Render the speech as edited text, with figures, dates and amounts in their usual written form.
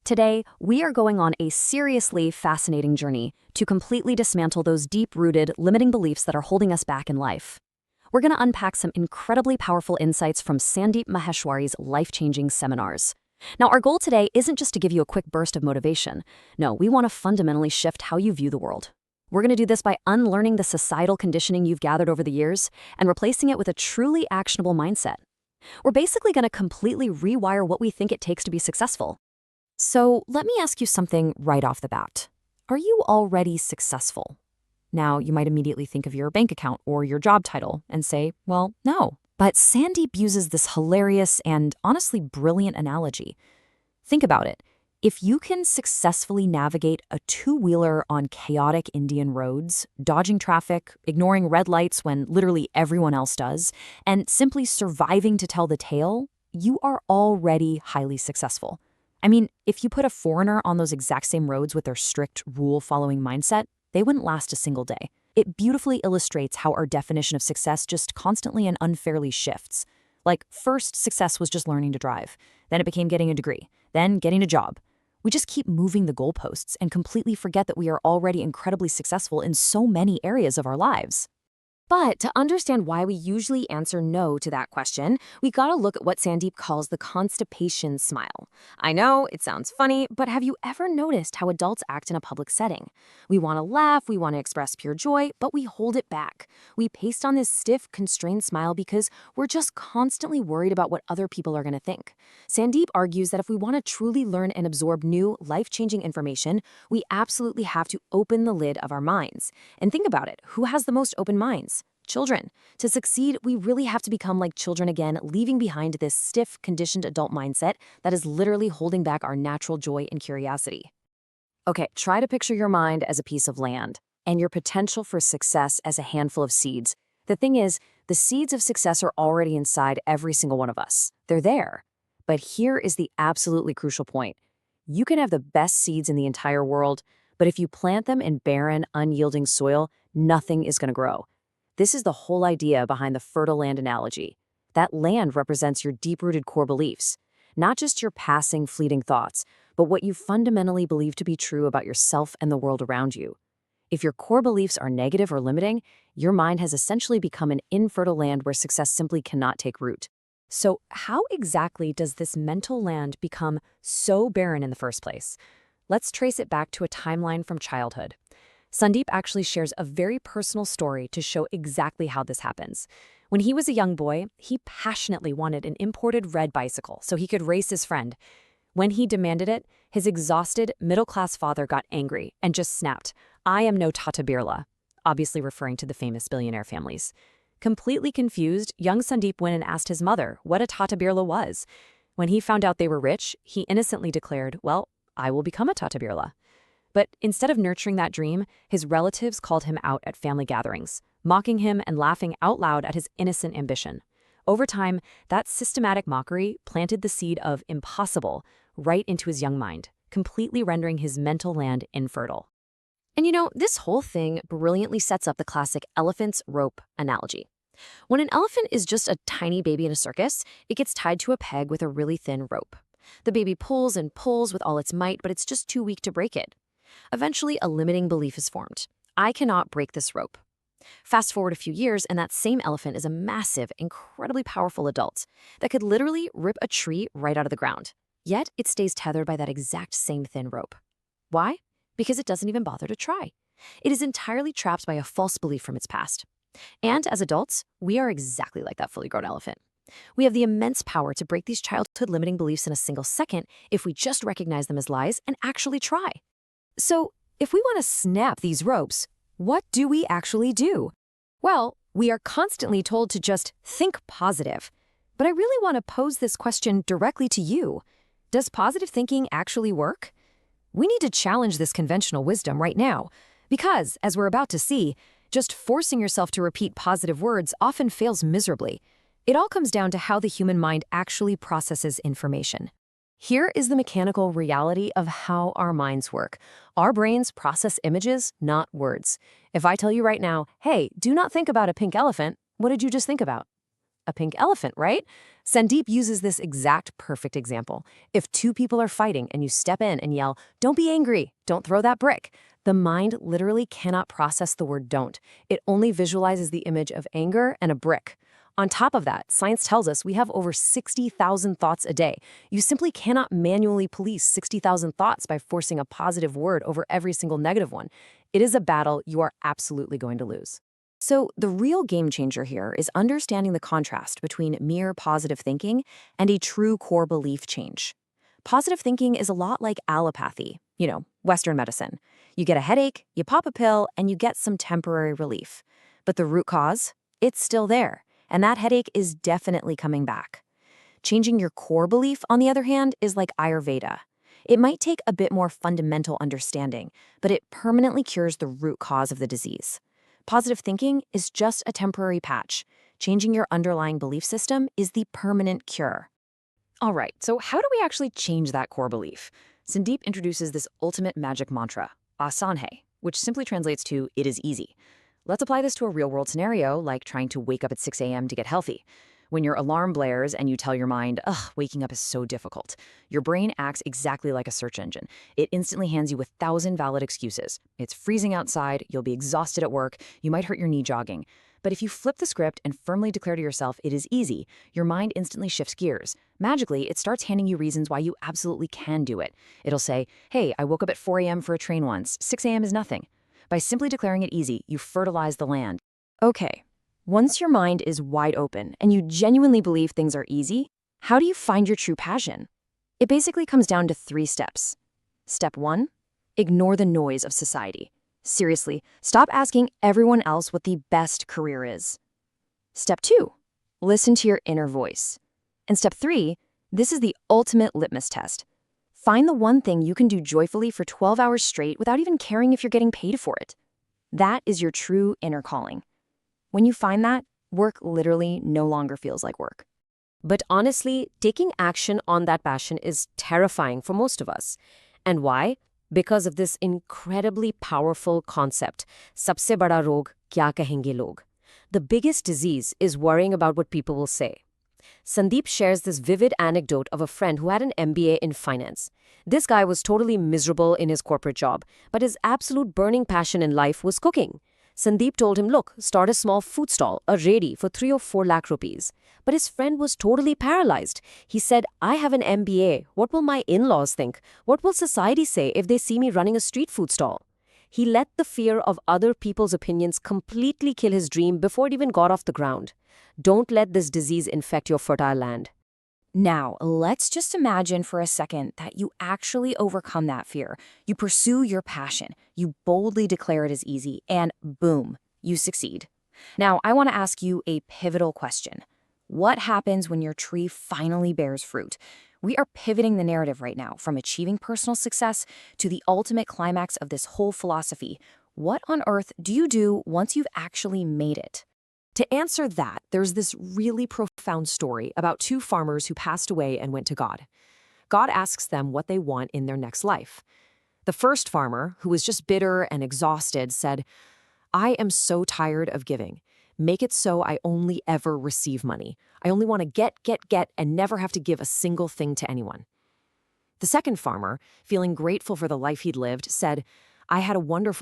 Today, we are going on a seriously fascinating journey to completely dismantle those deep-rooted, limiting beliefs that are holding us back in life. We're going to unpack some incredibly powerful insights from Sandeep Maheshwari's life-changing seminars. Now, our goal today isn't just to give you a quick burst of motivation. No, we want to fundamentally shift how you view the world. We're going to do this by unlearning the societal conditioning you've gathered over the years and replacing it with a truly actionable mindset. We're basically going to completely rewire what we think it takes to be successful. So let me ask you something right off the bat. Are you already successful? Now, you might immediately think of your bank account or your job title and say, well, no. But Sandeep uses this hilarious and honestly brilliant analogy. Think about it. If you can successfully navigate a two-wheeler on chaotic Indian roads, dodging traffic, ignoring red lights when literally everyone else does, and simply surviving to tell the tale, you are already highly successful. I mean, if you put a foreigner on those exact same roads with their strict rule-following mindset, they wouldn't last a single day. It beautifully illustrates how our definition of success just constantly and unfairly shifts. Like, first, success was just learning to drive. Then it became getting a degree. Then getting a job. We just keep moving the goalposts and completely forget that we are already incredibly successful in so many areas of our lives. But to understand why we usually answer no to that question, we gotta look at what Sandeep calls the constipation smile. I know, it sounds funny, but have you ever noticed how adults act in a public setting? We wanna laugh, we wanna express pure joy, but we hold it back. We paste on this stiff, constrained smile because we're just constantly worried about what other people are gonna think. Sandeep argues that if we wanna truly learn and absorb new, life-changing information, we absolutely have to open the lid of our minds. And think about it, who has the most open minds? Children. To succeed, we really have to become like children again, leaving behind this stiff, conditioned adult mindset that is literally holding back our natural joy and curiosity. Okay, try to picture your mind as a piece of land and your potential for success as a handful of seeds. The thing is, the seeds of success are already inside every single one of us. They're there. But here is the absolutely crucial point. You can have the best seeds in the entire world, but if you plant them in barren, unyielding soil, nothing is going to grow. This is the whole idea behind the fertile land analogy. That land represents your deep-rooted core beliefs, not just your passing, fleeting thoughts, but what you fundamentally believe to be true about yourself and the world around you. If your core beliefs are negative or limiting, your mind has essentially become an infertile land where success simply cannot take root. So how exactly does this mental land become so barren in the first place? Let's trace it back to a timeline from childhood. Sandeep actually shares a very personal story to show exactly how this happens. When he was a young boy, he passionately wanted an imported red bicycle so he could race his friend. When he demanded it, his exhausted, middle-class father got angry and just snapped, "I am no Tata Birla," obviously referring to the famous billionaire families. Completely confused, young Sandeep went and asked his mother what a Tata Birla was. When he found out they were rich, he innocently declared, "Well, I will become a Tata Birla." But instead of nurturing that dream, his relatives called him out at family gatherings, mocking him and laughing out loud at his innocent ambition. Over time, that systematic mockery planted the seed of impossible right into his young mind, completely rendering his mental land infertile. And this whole thing brilliantly sets up the classic elephant's rope analogy. When an elephant is just a tiny baby in a circus, it gets tied to a peg with a really thin rope. The baby pulls and pulls with all its might, but it's just too weak to break it. Eventually, a limiting belief is formed. I cannot break this rope. Fast forward a few years, and that same elephant is a massive, incredibly powerful adult that could literally rip a tree right out of the ground. Yet, it stays tethered by that exact same thin rope. Why? Because it doesn't even bother to try. It is entirely trapped by a false belief from its past. And as adults, we are exactly like that fully grown elephant. We have the immense power to break these childhood limiting beliefs in a single second if we just recognize them as lies and actually try. So, if we want to snap these ropes, what do we actually do? Well, we are constantly told to just think positive. But I really want to pose this question directly to you. Does positive thinking actually work? We need to challenge this conventional wisdom right now, because, as we're about to see, just forcing yourself to repeat positive words often fails miserably. It all comes down to how the human mind actually processes information. Here is the mechanical reality of how our minds work. Our brains process images, not words. If I tell you right now, hey, do not think about a pink elephant, what did you just think about? a pink elephant, right? Sandeep uses this exact perfect example. If two people are fighting and you step in and yell, "Don't be angry, don't throw that brick," the mind literally cannot process the word don't. It only visualizes the image of anger and a brick. On top of that, science tells us we have over 60,000 thoughts a day. You simply cannot manually police 60,000 thoughts by forcing a positive word over every single negative one. It is a battle you are absolutely going to lose. So, the real game changer here is understanding the contrast between mere positive thinking and a true core belief change. Positive thinking is a lot like allopathy, Western medicine. You get a headache, you pop a pill, and you get some temporary relief. But the root cause? It's still there, and that headache is definitely coming back. Changing your core belief, on the other hand, is like Ayurveda. It might take a bit more fundamental understanding, but it permanently cures the root cause of the disease. Positive thinking is just a temporary patch. Changing your underlying belief system is the permanent cure. All right, so how do we actually change that core belief? Sandeep introduces this ultimate magic mantra, Asan hai, which simply translates to "it is easy." Let's apply this to a real-world scenario, like trying to wake up at 6 a.m. to get healthy. When your alarm blares and you tell your mind, "Ugh, waking up is so difficult," your brain acts exactly like a search engine. It instantly hands you 1,000 valid excuses. It's freezing outside, you'll be exhausted at work, you might hurt your knee jogging. But if you flip the script and firmly declare to yourself it is easy, your mind instantly shifts gears. Magically, it starts handing you reasons why you absolutely can do it. It'll say, "Hey, I woke up at 4 a.m. for a train once. 6 a.m. is nothing." By simply declaring it easy, you fertilize the land. Okay, once your mind is wide open and you genuinely believe things are easy, how do you find your true passion? It basically comes down to 3 steps. Step 1, ignore the noise of society. Seriously, stop asking everyone else what the best career is. Step 2, listen to your inner voice. And step 3, this is the ultimate litmus test. Find the one thing you can do joyfully for 12 hours straight without even caring if you're getting paid for it. That is your true inner calling. When you find that, work literally no longer feels like work. But honestly, taking action on that passion is terrifying for most of us. And why? Because of this incredibly powerful concept, sabse bada rog, kya kahenge log. The biggest disease is worrying about what people will say. Sandeep shares this vivid anecdote of a friend who had an MBA in finance. This guy was totally miserable in his corporate job, but his absolute burning passion in life was cooking. Sandeep told him, "Look, start a small food stall, a redi, for 3 or 4 lakh rupees. But his friend was totally paralyzed. He said, "I have an MBA. What will my in-laws think? What will society say if they see me running a street food stall?" He let the fear of other people's opinions completely kill his dream before it even got off the ground. Don't let this disease infect your fertile land. Now, let's just imagine for a second that you actually overcome that fear. You pursue your passion, you boldly declare it as easy, and boom, you succeed. Now, I want to ask you a pivotal question. What happens when your tree finally bears fruit? We are pivoting the narrative right now from achieving personal success to the ultimate climax of this whole philosophy. What on earth do you do once you've actually made it? To answer that, there's this really profound story about 2 farmers who passed away and went to God. God asks them what they want in their next life. The first farmer, who was just bitter and exhausted, said, "I am so tired of giving. Make it so I only ever receive money. I only want to get, and never have to give a single thing to anyone." The second farmer, feeling grateful for the life he'd lived, said, "I had a wonderful